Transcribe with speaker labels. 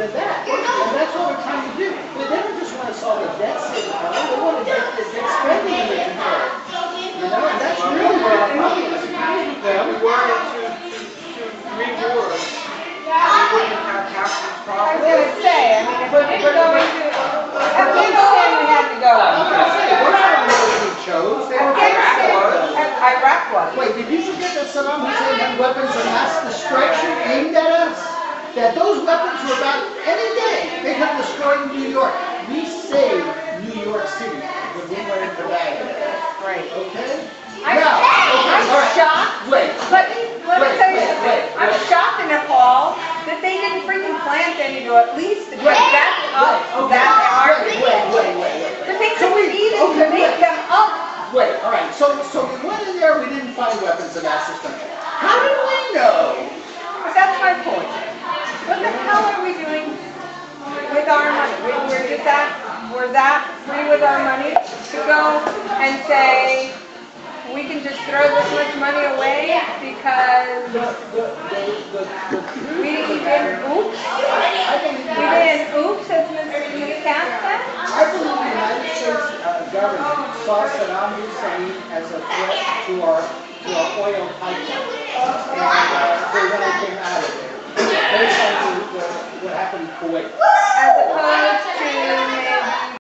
Speaker 1: than that. And that's what we're trying to do. But they don't just want to solve the debt ceiling problem, they want to get the debt spending under control. You know, and that's really where our problem is.
Speaker 2: If we wanted to reward, we wouldn't have half these
Speaker 3: I was
Speaker 2: problems.
Speaker 3: gonna say, I mean, if we didn't go into, Afghanistan we had to go.
Speaker 1: I was going to say, we're not the ones who chose. They were
Speaker 3: Iraq was.
Speaker 1: Wait, did you forget that Saddam Hussein had weapons of mass destruction aimed at us? That those weapons were about any day they could destroy New York. We saved New York City when we went into Baghdad.
Speaker 3: Right.
Speaker 1: Okay?
Speaker 3: I'm
Speaker 1: all right.
Speaker 3: shocked.
Speaker 1: Wait.
Speaker 3: Let me tell you something. I'm shocked and appalled that they didn't freaking plant any to at least get that up that hard.
Speaker 1: Wait.
Speaker 3: But they couldn't even make them up.
Speaker 1: Wait, all right. So we went in there. We didn't find weapons of mass destruction. How did we know?
Speaker 3: But that's my point. What the hell are we doing with our money? We're that free with our money to go and say we can just throw this much money away because we didn't oops. We didn't oops, as Ms. Cass said.
Speaker 1: I believe the United States government saw Saddam Hussein as a threat to our oil pipeline, and they wanted him out of there. Based on what happened in Kuwait.
Speaker 3: As opposed to